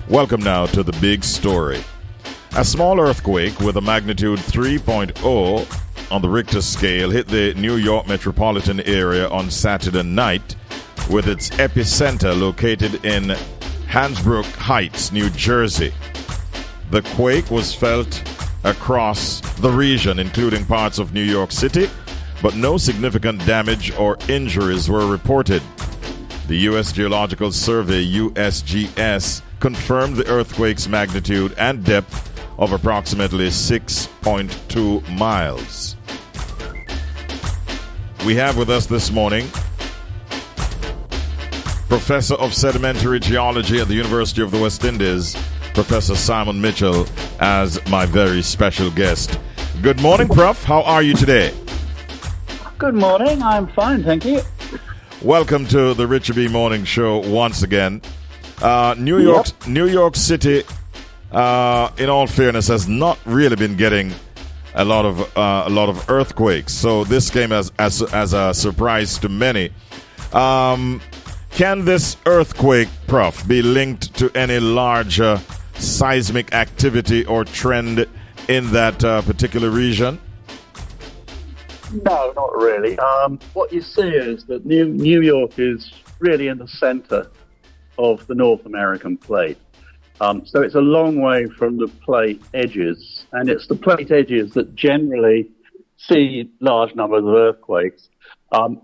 Welcome now to the big story. A small earthquake with a magnitude 3.0 on the Richter scale hit the New York metropolitan area on Saturday night, with its epicenter located in Hansbrook Heights, New Jersey. The quake was felt across the region, including parts of New York City, but no significant damage or injuries were reported. The U.S. Geological Survey, USGS, confirmed the earthquake's magnitude and depth of approximately 6.2 miles. We have with us this morning Professor of Sedimentary Geology at the University of the West Indies, Professor Simon Mitchell, as my very special guest. Good morning, Prof. How are you today? Good morning. I'm fine, thank you. Welcome to the Richard B. Morning Show once again. New York City, in all fairness, has not really been getting a lot of earthquakes. So this came as a surprise to many. Can this earthquake, Prof, be linked to any larger seismic activity or trend in that particular region? No, not really. What you see is that New York is really in the center of the North American plate. So it's a long way from the plate edges, and it's the plate edges that generally see large numbers of earthquakes.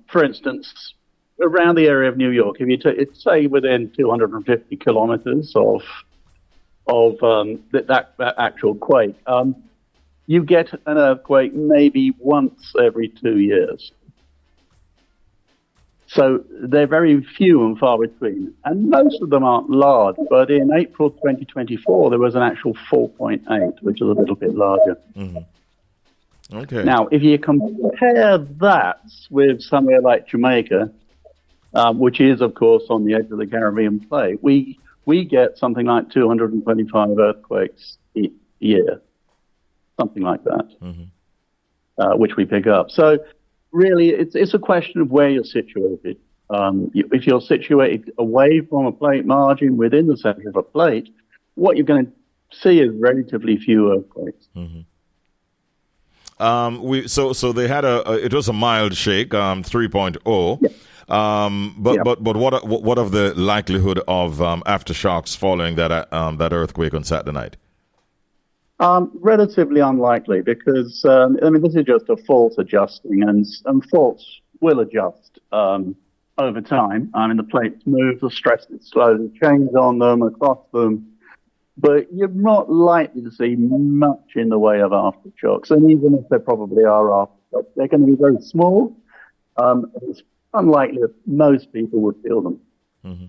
For instance, around the area of New York, if you say within 250 kilometers of that actual quake, you get an earthquake maybe once every 2 years. So they're very few and far between. And most of them aren't large, but in April 2024, there was an actual 4.8, which is a little bit larger. Mm-hmm. Okay. Now, if you compare that with somewhere like Jamaica, which is, of course, on the edge of the Caribbean plate, we get something like 225 earthquakes a year. Something like that, which we pick up. So really, it's a question of where you're situated. If you're situated away from a plate margin within the center of a plate, what you're going to see is relatively few earthquakes. So they had it was a mild shake, 3.0. Yeah. But what of the likelihood of aftershocks following that earthquake on Saturday night? Relatively unlikely because, this is just a fault adjusting, and faults will adjust over time. The plates move, the stress is slowly changes on them, across them, but you're not likely to see much in the way of aftershocks. And even if there probably are aftershocks, they're going to be very small. It's unlikely that most people would feel them. Mm-hmm.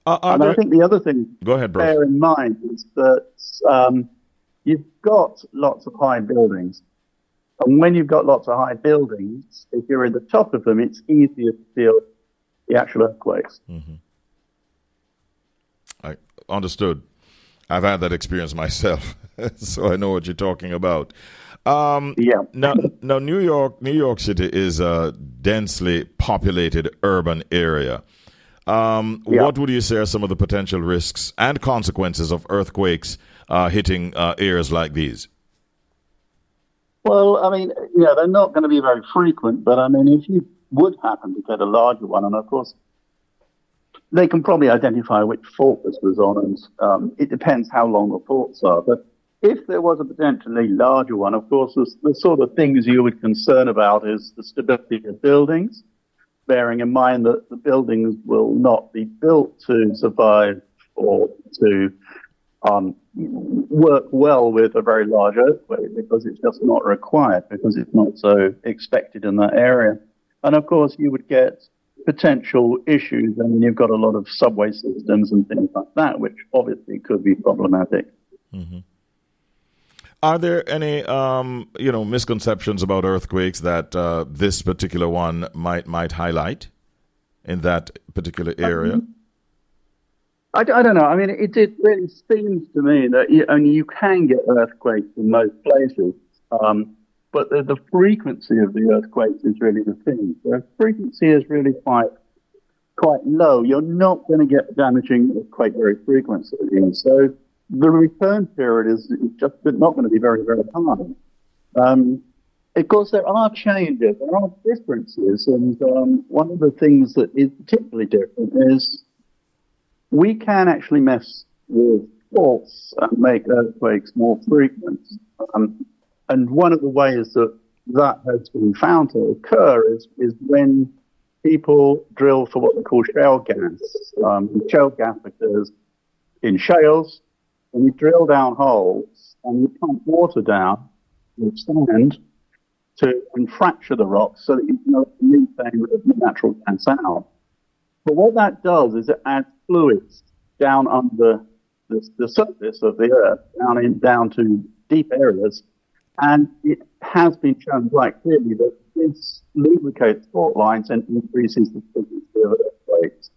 I think the other thing to bear in mind is that you've got lots of high buildings. And when you've got lots of high buildings, if you're in the top of them, it's easier to feel the actual earthquakes. Mm-hmm. I understood. I've had that experience myself, so I know what you're talking about. Now, New York City is a densely populated urban area. What would you say are some of the potential risks and consequences of earthquakes hitting areas like these? Well, they're not going to be very frequent, but if you would happen to get a larger one, and of course, they can probably identify which fault this was on, and it depends how long the faults are. But if there was a potentially larger one, of course, the sort of things you would concern about is the stability of buildings, bearing in mind that the buildings will not be built to survive or to work well with a very large earthquake, because it's just not required, because it's not so expected in that area. And of course, you would get potential issues, and you've got a lot of subway systems and things like that, which obviously could be problematic. Mm-hmm. Are there any, misconceptions about earthquakes that this particular one might highlight in that particular area? I don't know. It really seems to me that you can get earthquakes in most places, but the frequency of the earthquakes is really the thing. The frequency is really quite quite low, you're not going to get damaging earthquake very frequently. So the return period is just not going to be very, very high. Of course, there are changes, there are differences, and one of the things that is particularly different is we can actually mess with faults and make earthquakes more frequent. And one of the ways that has been found to occur is when people drill for what they call shale gas. Shale gas occurs in shales, and you drill down holes and you pump water down with sand and fracture the rocks so that you can methane the natural gas out. But what that does is it adds fluids down under the surface of the earth, down to deep areas, and it has been shown quite clearly that this lubricates fault lines and increases the frequency of earthquakes.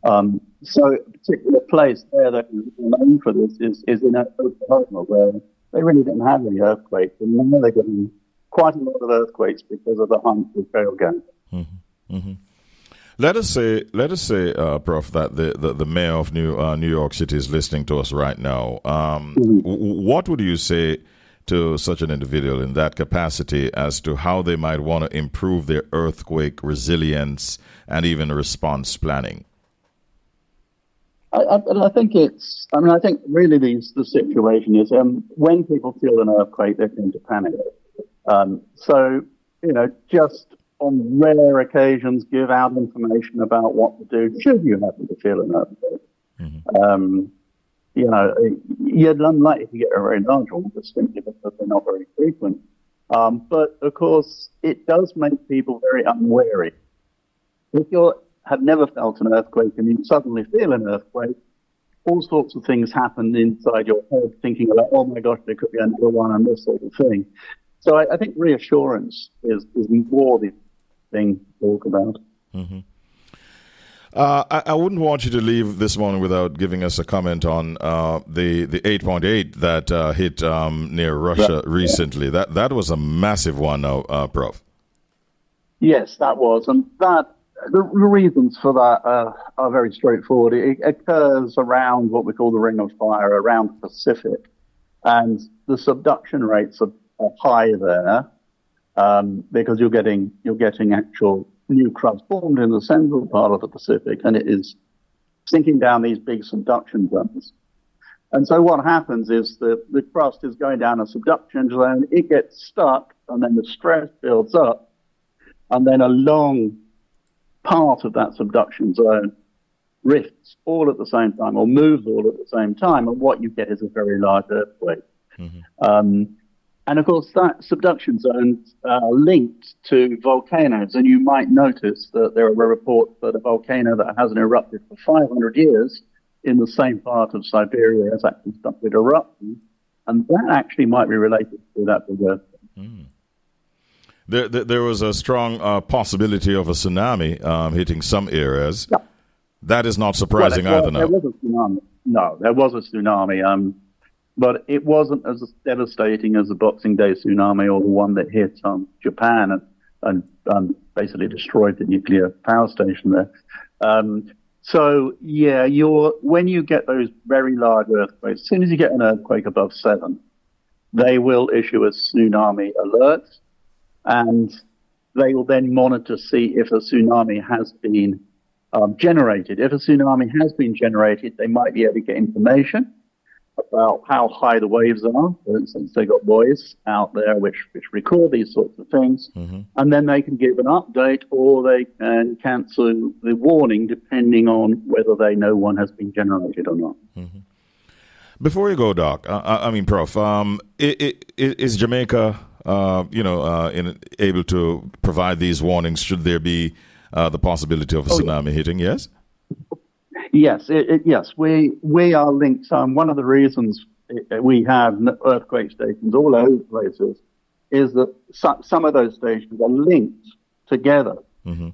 Mm-hmm. So a particular place there that is known for this is in Oklahoma, where they really didn't have any earthquakes, and now they're getting quite a lot of earthquakes because of the harmful shale gas. Mm-hmm. Mm-hmm. Let us say, Prof, that the mayor of New York City is listening to us right now. What would you say to such an individual in that capacity as to how they might want to improve their earthquake resilience and even response planning? I think I think really the situation is when people feel an earthquake, they tend to panic. So, just on rare occasions, give out information about what to do should you happen to feel an earthquake. Mm-hmm. You're unlikely to get a very large one just simply because they're not very frequent. But, of course, it does make people very unwary. If you have never felt an earthquake and you suddenly feel an earthquake, all sorts of things happen inside your head, thinking about, oh, my gosh, there could be another one and this sort of thing. So I think reassurance is more the thing to talk about. Mm-hmm. I wouldn't want you to leave this morning without giving us a comment on the 8.8 that hit near Russia recently. Yeah. That was a massive one, Prof. Yes, that was. And the reasons for that are very straightforward. It occurs around what we call the Ring of Fire, around the Pacific. And the subduction rates are high there because you're getting actual new crust formed in the central part of the Pacific, and it is sinking down these big subduction zones. And so what happens is that the crust is going down a subduction zone, it gets stuck, and then the stress builds up, and then a long part of that subduction zone rifts all at the same time, or moves all at the same time, and what you get is a very large earthquake. Mm-hmm. And of course, that subduction zones are linked to volcanoes. And you might notice that there are reports that a volcano that hasn't erupted for 500 years in the same part of Siberia has actually started erupting. And that actually might be related to that big earthquake. Mm. There was a strong possibility of a tsunami hitting some areas. Yeah. That is not surprising either now. There was a tsunami. No, there was a tsunami. But it wasn't as devastating as the Boxing Day tsunami or the one that hit Japan and basically destroyed the nuclear power station there. When you get those very large earthquakes, as soon as you get an earthquake above 7, they will issue a tsunami alert, and they will then monitor to see if a tsunami has been generated. If a tsunami has been generated, they might be able to get information about how high the waves are. For instance, they got buoys out there which record these sorts of things, mm-hmm. and then they can give an update or they can cancel the warning depending on whether they know one has been generated or not. Mm-hmm. Before you go, Doc, Prof, is Jamaica, able to provide these warnings should there be the possibility of a tsunami hitting? Yes. Yes, yes, we are linked. One of the reasons we have earthquake stations all over places is that some of those stations are linked together, mm-hmm.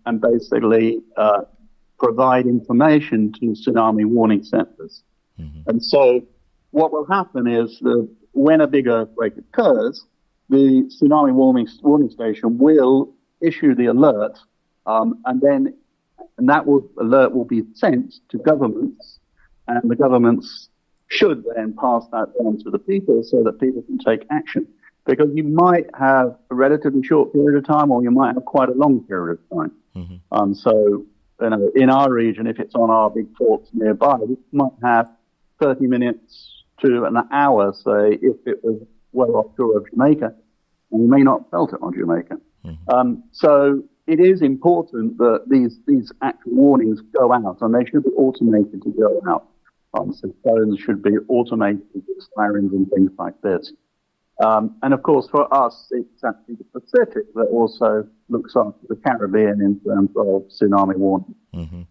And basically provide information to tsunami warning centers. Mm-hmm. And so what will happen is that when a big earthquake occurs, the tsunami warning station will issue the alert, and then And that alert will be sent to governments, and the governments should then pass that on to the people so that people can take action. Because you might have a relatively short period of time, or you might have quite a long period of time. Mm-hmm. So, in our region, if it's on our big faults nearby, we might have 30 minutes to an hour, say, if it was well offshore of Jamaica, and you may not have felt it on Jamaica. Mm-hmm. So it is important that these actual warnings go out, and they should be automated to go out. So phones should be automated with sirens and things like this. And of course, for us, it's actually the Pacific that also looks after the Caribbean in terms of tsunami warning. Mm-hmm.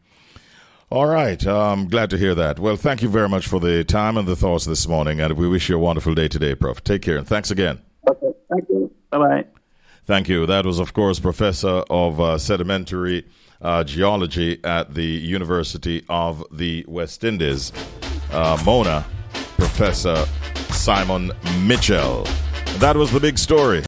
All right. I'm glad to hear that. Well, thank you very much for the time and the thoughts this morning, and we wish you a wonderful day today, Prof. Take care, and thanks again. Okay. Thank you. Bye-bye. Thank you. That was, of course, Professor of Sedimentary Geology at the University of the West Indies, Mona, Professor Simon Mitchell. That was the big story.